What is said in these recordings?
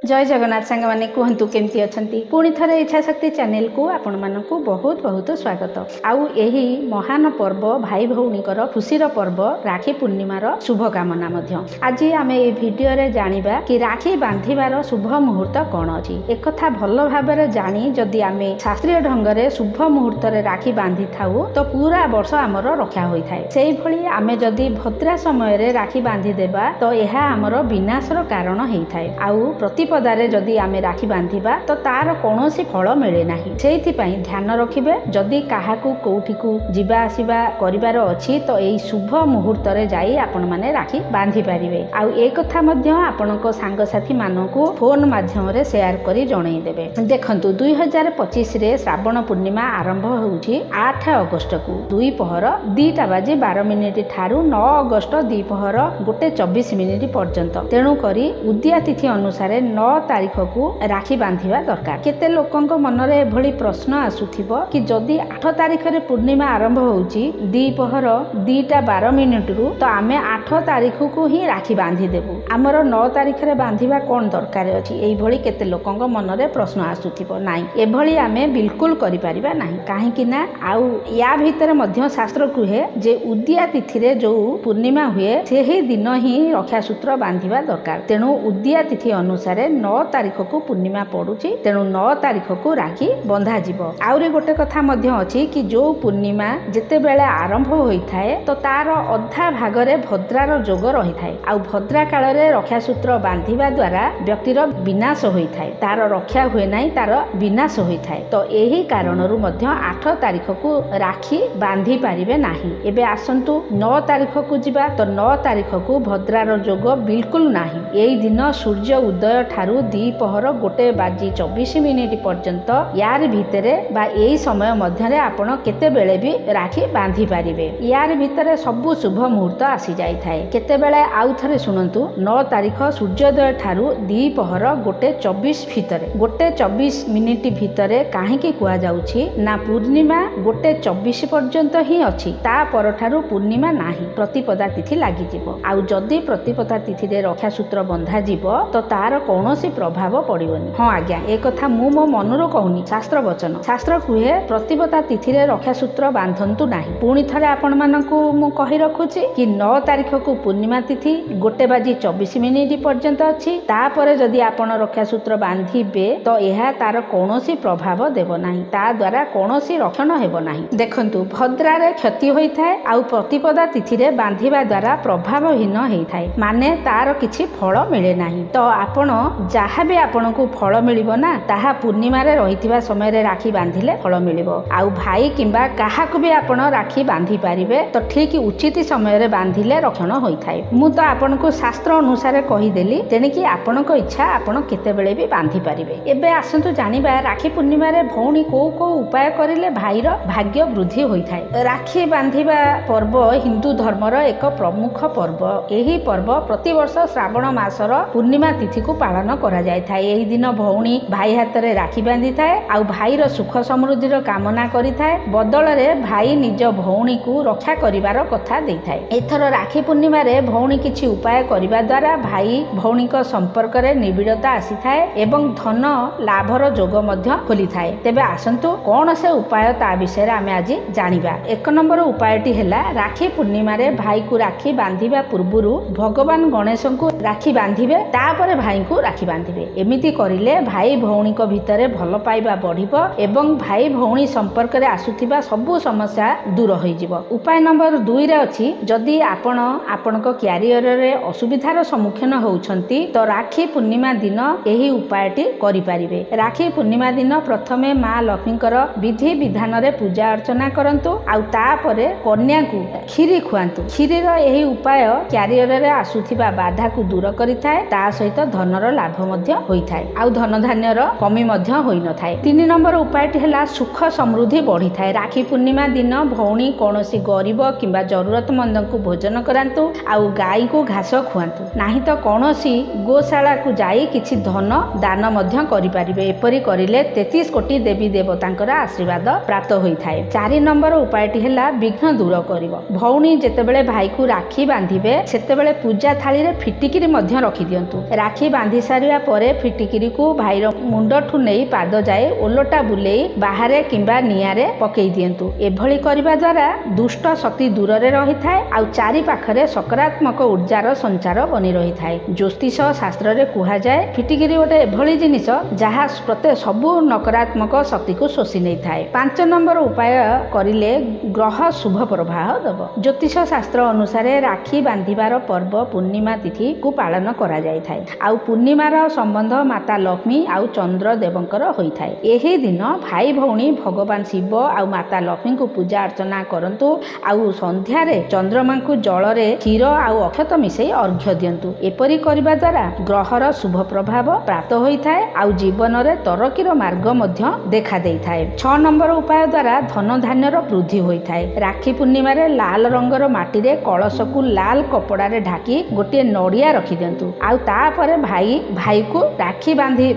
जय जगन्नाथ सांग मैंने कहतु केमती अच्छा पुणी थे इच्छाशक्ति चैनल को आपण मानक बहुत बहुत स्वागत। आउ यही महान पर्व भाई भौणीकर खुशीर पर्व राखी पूर्णिमार शुभकामना। आज आम ये भिडियो रे जानिबा कि राखी बांधिबार शुभ मुहूर्त कौन अच्छी। एक भल भाव जानी जदि आम शास्त्रीय ढंग से शुभ मुहूर्त राखी बांधि थाऊ तो पूरा वर्ष आमर रक्षा होता है। से भली आम जदि भद्रा समय राखी बांधि देबा तो यह आमर विनाशर कारण होता है। आउ प्रतिपदारे जदि आमे राखी बांधिबा तो तार कौनसी फल मिले नाही। सेइथिपाई ध्यान रखिबे जदि काहाकू कोउठिकू जिबा आसिबा करिवार अछि तो एई शुभ मुहूर्त रे जाई आपण माने राखी बांधि पारिबे। आउ ए कथा मध्य आपनको सांग साथी मानकू फोन माध्यम रे शेयर करी जणाई देबे। देखंतु 2025 रे श्रावण पूर्णिमा आरंभ होउछि 8 अगस्त को 2:12 ठारू 9 अगस्त 2:24 पर्यंत। तेणु करी उद्या तिथि अनुसार 9 तारीख को राखी बांधिबा दरकार। केते लोकंक मनरे एभली प्रश्न आसुथिबो कि जदि 8 तारीख रे पूर्णिमा आरंभ होउची 2:12 रु तो आमे 8 तारीख को ही राखी बांधि देबु। हमर 9 तारीख रे बांधिबा कोन दरकार अछि एई भली केते लोकंक मनरे प्रश्न आसुथिबो। नाही एभली आमे बिल्कुल करि परिबा नाही। काहे कि ना आउ या भितर मध्य शास्त्र कुहे जे उद्या तिथि रे जो पूर्णिमा हुए सेही दिन ही रक्षा सूत्र बांधिबा दरकार। तेणु उद्या तिथि अनुसार 9 तारीख को पूर्णिमा पड़ुची। तेणु 9 तारीख को राखी बंधा जीव। आउरी गोटे कथा मध्य अछि कि जो पूर्णिमा जेते बेले आरंभ होइथाए तो तार अधा भागरे भद्रार जोग रहिथाए। आउ भद्रा काल रे रक्षा सूत्र बांधिबा द्वारा व्यक्तिर विनाश होइथाए। तार रक्षा हुए नाही, तार विनाश होइथाए। तो एही कारणरू मध्य 8 तारीख को राखी बांधि पारिबे नाही। एबे आसंतु 9 तारीख को जिबा तो 9 तारीख को भद्रार जोग बिल्कुल नाही। एई दिन सूर्य उदय ठारू 2:24 पर्यंत यार भितरे बा एई समय मध्यरे आपण केते बेले भी राखी बांधि पारिबे। यार भितरे सबु शुभ मुहूर्त आसी जाई थाए। केते बेले आउ थरे सुनंतु 9 तारीख सूर्योदय ठारू 2:24 भितरे 1:24 भितरे काहेकि कुआ जाउछि ना पूर्णिमा 1:24 पर्यंत ही अछि। ता पर ठारू पूर्णिमा नाही, प्रतिपदा तिथि लागि जिवो। आउ जदि प्रतिपदा तिथि रे रक्षा सूत्र बंधा जीवो तो तार कौनसी प्रभाव पड़िबनी। हाँ आज्ञा ए कथा मु मो मनरो कहूनी, शास्त्र वचन। शास्त्र कुहे प्रतिपदा तिथि रे रक्षा सूत्र बांधंतु नाही। पुणी थरे आपण मानकू मु कहि रखुछि कि 9 तारीख को पूर्णिमा तिथि 1:24 पर्यंत अछि। तापरे जदि आपण रक्षा सूत्र बांधिबे तो यह तार कौनसी प्रभाव देव नाही। ता द्वारा कौनसी रक्षण हेबो नाही। देखंतु भद्रा रे क्षति होइथाए आउ प्रतिपदा तिथि रे बांधिबा द्वारा प्रभावहीन हेइथाए, माने तार किछि फल मिले नाही। तो आपण जहाँ भी आपन को फल मिलिबो ना ताहा पूर्णिमा रे रहिथिबा समय रे राखी बांधिले फल मिलिबो। आउ भाई किंबा काहाकू भी आपण राखी बांधि पारिबे तो ठीक उचित समय रे बांधिले रक्षण होइथाए। मु तो आपन को शास्त्र अनुसार कहि देली, तेने कि आपन को इच्छा आपण केते बेले भी बांधि पारिबे। एबे आसंतु जानिबा राखी पूर्णिमा रे भौणी को उपाय करिले भाईर भाग्य वृद्धि होइथाए। राखी बांधिबा पर्व हिंदू धर्मर एक प्रमुख पर्व। एही पर्व प्रति वर्ष श्रावण मासर पूर्णिमा तिथि को पालन करा जाय थाए। एही दिन भौणी भाई हाथ रे राखी बांधि थाए आउ भाईर सुख समृद्धिर कामना करि थाए। बदल रे भाई निज भौणी को रक्षा करिवार कथा देइ थाए। एथर राखी पूर्णिमा रे भौणी किछि उपाय करिबा द्वारा भाई भौणी को संपर्क रे निबिड़ता आसी थाए एवं धन लाभर जोग मध्य खोली थाए। तेबे आसंतु कोन से उपाय ता विषय आमे आज जानिबा। 1 नंबर उपायटी हैला राखी पूर्णिमा रे भाई को राखी बांधिबा पूर्वरु भगवान गणेश को राखी बांधिबे, तापरे भाई को राखी बांधिबे। एमिति करिले भाई भौणी को भितरे भल पाइबा बढ़िबो एवं भाई भौणी संपर्क रे आसुथिबा सबु समस्या दूर होई जिवो। उपाय नंबर 2 रे अछि जदि आपण आपनको क्यारियर रे असुविधार सम्मुखीन होउछंती तो राखी पूर्णिमा दिन एही उपायटी करि पारिबे। राखी पूर्णिमा दिन प्रथमे मां लक्ष्मीकर विधि विधान रे पूजा अर्चना करंतु आउ तापरे कन्या को खीरी खुआंतु। खीरीर एही उपाय क्यारियर रे आसुथिबा बाधा को दूर करिथाए, ता सहित धनर लाभ मध्य होइथाए आउ धन धान्यर कमी मध्य होई न थाए। 3 नंबर उपायटी हैला सुख समृद्धि बढ़ी थाए। राखी पूर्णिमा दिन भौणी कौनसी गरीब किंबा जरूरतमंद को भोजन करांतु आउ गाई को घास खुआंतु, नाही तो कौनसी गोशाला को जाई किछि धन दान मध्य करि पारिबे। एपरि करिले 33 कोटी देवी देवतांकर आशीर्वाद प्राप्त होइथाए। 4 नंबर उपायटी हैला विघ्न दूर करिवो। भौणी जेतेबेले भाई को राखी बांधिबे सेतेबेले पूजा थाली रे फिटिकिरी मध्य रखि दियंतु। राखी बांधि ସାରିବା ପରେ ଫିଟିକିରିକୁ ଭାଇର ମୁଣ୍ଡଠୁ ନେଇ ପାଦ ଯାଏ ଓଲଟା ବୁଲେଇ ବାହାରେ କିମ୍ବା ନିଆଁରେ ପକେଇ ଦିଅନ୍ତୁ। ଏଭଳି କରିବା ଦ୍ୱାରା ଦୁଷ୍ଟ ଶକ୍ତି ଦୂରରେ ରହିଥାଏ ଆଉ ଚାରି ପାଖରେ ସକାରାତ୍ମକ ଉର୍ଜାର ସଞ୍ଚାର ବନି ରହିଥାଏ। ଜ୍ୟୋତିଷ ଶାସ୍ତ୍ରରେ କୁହାଯାଏ ଫିଟିକିରି ଗୋଟେ ଏଭଳି ଜିନିଷ ଯାହା ସବୁ ନକାରାତ୍ମକ ଶକ୍ତିକୁ ଶୋଷି ନେଇଥାଏ। 5 ନମ୍ବର ଉପାୟ କରିଲେ ଗ୍ରହ ଶୁଭ ପ୍ରଭାବ ଦେବ। ଜ୍ୟୋତିଷ ଶାସ୍ତ୍ର ଅନୁସାରେ ରାକ୍ଷୀ ବାନ୍ଧିବାର ପର୍ବ ପୂର୍ଣ୍ଣିମା ତିଥିକୁ ପାଳନ କରାଯାଇଥାଏ। ଆଉ ପୂର୍ଣ୍ଣିମାର ସମ୍ବନ୍ଧ ମାତା ଲକ୍ଷ୍ମୀ ଆଉ ଚନ୍ଦ୍ର ଦେବଙ୍କର ହୋଇଥାଏ। ଏହି ଦିନ ଭାଇ ଭଉଣୀ ଭଗବାନ ଶିବ ଆଉ ମାତା ଲକ୍ଷ୍ମୀଙ୍କୁ ପୂଜା ଅର୍ଚ୍ଚନା କରନ୍ତୁ। ଆଉ ସନ୍ଧ୍ୟାରେ ଚନ୍ଦ୍ରମାଙ୍କୁ ଜଳରେ କ୍ଷୀର ଆଉ ଅକ୍ଷତ ମିଶାଇ ଅର୍ଘ୍ୟ ଦିଅନ୍ତୁ। ଏପରି କରିବା ଦ୍ୱାରା ଗ୍ରହର ଶୁଭ ପ୍ରଭାବ ପ୍ରାପ୍ତ ହୋଇଥାଏ ଆଉ ଜୀବନରେ ତରକ୍କିର ମାର୍ଗ ମଧ୍ୟ ଦେଖା ଦେଇଥାଏ। 6 ନମ୍ବର ଉପାୟ ଦ୍ୱାରା ଧନ ଧାନ୍ୟର ବୃଦ୍ଧି ହୋଇଥାଏ। ରାକ୍ଷୀ ପୂର୍ଣ୍ଣିମାରେ ଲାଲ ରଙ୍ଗର ମାଟିରେ କଳସକୁ ଲାଲ କପଡ଼ାରେ ଢାଙ୍କି ଗୋଟିଏ ନଡ଼ିଆ ରଖିଦିଅନ୍ତୁ। ଆଉ ତାପରେ ଭାଇକୁ ରାକ୍ଷୀ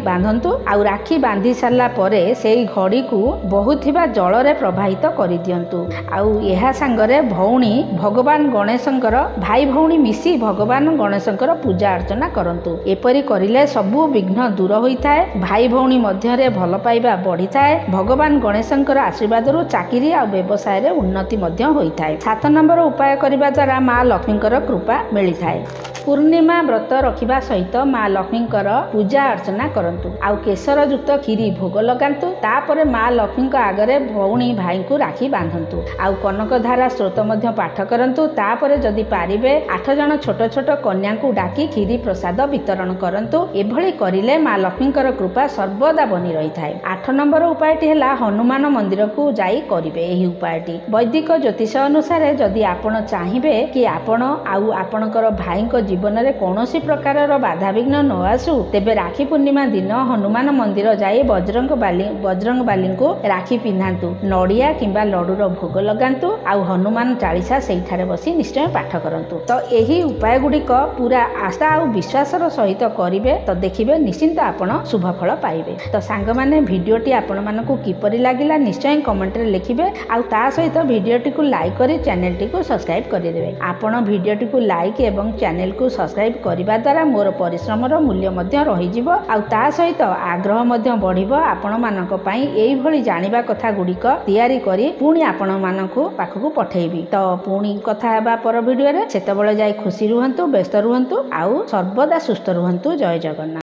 ବାନ୍ଧନ୍ତୁ। ଆଉ ରାକ୍ଷୀ ବାନ୍ଧି ସାରିଲା ପରେ ସେଇ ଘଡ଼ିକୁ ବହୁଥିବା ଜଳରେ ପ୍ରବାହିତ କରିଦିଅନ୍ତୁ। ଆଉ ଏହା ସାଙ୍ଗରେ ଭଉଣୀ ଭଗବାନ ଗଣେଶଙ୍କର ଭାଇ ଭଉଣୀ ମିଶି ଭଗବାନ ଗଣେଶଙ୍କର ପୂଜା ଅର୍ଚ୍ଚନା କରନ୍ତୁ। ଏପରି କରିଲେ ସବୁ ବିଘ୍ନ ଦୂର ହୋଇଥାଏ। ଭାଇ ଭଉଣୀ ମଧ୍ୟରେ ଭଲ ପାଇବା ବଢ଼ିଥାଏ। ଭଗବାନ ଗଣେଶଙ୍କର ଆଶୀର୍ବାଦରୁ ଚାକିରି ଆଉ ବ୍ୟବସାୟରେ ଉନ୍ନତି ମଧ୍ୟ ହୋଇଥାଏ। 7 ନମ୍ବର ଉପାୟ କରିବା ଦ୍ୱାରା ମା ଲକ୍ଷ୍ମୀଙ୍କର କୃପା ମିଳିଥାଏ। ପୂର୍ଣ୍ଣିମା ବ୍ରତ ରଖିବା ସହିତ ମା ଲକ୍ଷ୍ମୀଙ୍କର ପୂଜା ଅର୍ଚ୍ଚନା କରନ୍ତୁ। ଆଉ କେଶର ଯୁକ୍ତ କ୍ଷୀରି ଭୋଗ ଲଗାନ୍ତୁ। ତାପରେ ମା ଲକ୍ଷ୍ମୀଙ୍କ ଆଗରେ ଭଉଣୀ ଭାଇଙ୍କୁ ରାକ୍ଷୀ ବାନ୍ଧନ୍ତୁ। ଆଉ କନକଧାରା ସ୍ରୋତ ମଧ୍ୟ ପାଠ କରନ୍ତୁ। ତାପରେ ଯଦି ପାରିବେ 8 ଜଣ ଛୋଟ ଛୋଟ କନ୍ୟାଙ୍କୁ ଡାକି କ୍ଷୀରି ପ୍ରସାଦ ବିତରଣ କରନ୍ତୁ। ଏଭଳି କରିଲେ ମା ଲକ୍ଷ୍ମୀଙ୍କର କୃପା ସର୍ବଦା ବନି ରହିଥାଏ। 8 ନମ୍ବର ଉପାୟଟି ହେଲା ହନୁମାନ ମନ୍ଦିରକୁ ଯାଇ କରିବେ ଏହି ଉପାୟଟି। ବୈଦିକ ଜ୍ୟୋତିଷ ଅନୁସାରେ ଯଦି ଆପଣ ଚାହିଁବେ କି ଆପଣ ଆଉ ଆପଣଙ୍କର ଭାଇଙ୍କ ଜୀବନରେ କୌଣସି ପ୍ରକାରର ବାଧାବିଘ୍ନ ନ ଆସୁ, ତେବେ ରାକ୍ଷୀ ପୂର୍ଣ୍ଣିମା ଦିନ ହନୁମାନ ମନ୍ଦିର ଯାଇ ବଜରଙ୍ଗବାଲୀଙ୍କୁ ରାକ୍ଷୀ ପିନ୍ଧାନ୍ତୁ। ନଡ଼ିଆ କିମ୍ବା ଲଡୁର ଭୋଗ ଲଗାନ୍ତୁ। ଆଉ ହନୁମାନ ଚାଳିଶା ସେଇଠାରେ ବସି ନିଶ୍ଚୟ ପାଠ କରନ୍ତୁ। ତ ଏହି ଉପାୟ ଗୁଡ଼ିକ ପୁରା ଆସ୍ଥା ଆଉ ବିଶ୍ୱାସର ସହିତ କରିବେ ତ ଦେଖିବେ ନିଶ୍ଚିନ୍ତ ଆପଣ ଶୁଭ ଫଳ ପାଇବେ। ତ ସାଙ୍ଗମାନେ ଭିଡ଼ିଓଟି ଆପଣମାନଙ୍କୁ କିପରି ଲାଗିଲା ନିଶ୍ଚୟ କମେଣ୍ଟରେ ଲେଖିବେ। ଆଉ ତା ସହିତ ଭିଡ଼ିଓଟିକୁ ଲାଇକ୍ କରି ଚ୍ୟାନେଲଟିକୁ ସବସ୍କ୍ରାଇବ୍ କରିଦେବେ। ଆପଣ ଭିଡ଼ିଓଟିକୁ ଲାଇକ୍ ଏବଂ ଚ୍ୟାନେଲକୁ ସବସ୍କ୍ରାଇବ୍ କରିବା ଦ୍ୱାରା ମୋର ପରିଶ୍ରମର ମୂଲ୍ୟ ମଧ୍ୟ ରହିଯିବ। ଆଉ ତା ସହିତ ଆଗ୍ରହ ମଧ୍ୟ ବଢ଼ିବ ଆପଣମାନଙ୍କ ପାଇଁ ଏଇଭଳି ଜାଣିବା କଥା ଗୁଡ଼ିକ ତିଆରି କରି ପୁଣି ଆପଣମାନଙ୍କୁ ପାଖକୁ ପଠେଇବି। ତ ପୁଣି କଥା ହେବା ପର ଭିଡ଼ିଓରେ, ସେତେବେଳେ ଯାଇ ଖୁସି ରୁହନ୍ତୁ, ବ୍ୟସ୍ତ ରୁହନ୍ତୁ ଆଉ ସର୍ବଦା ସୁସ୍ଥ ରୁହନ୍ତୁ। ଜୟ ଜଗନ୍ନାଥ।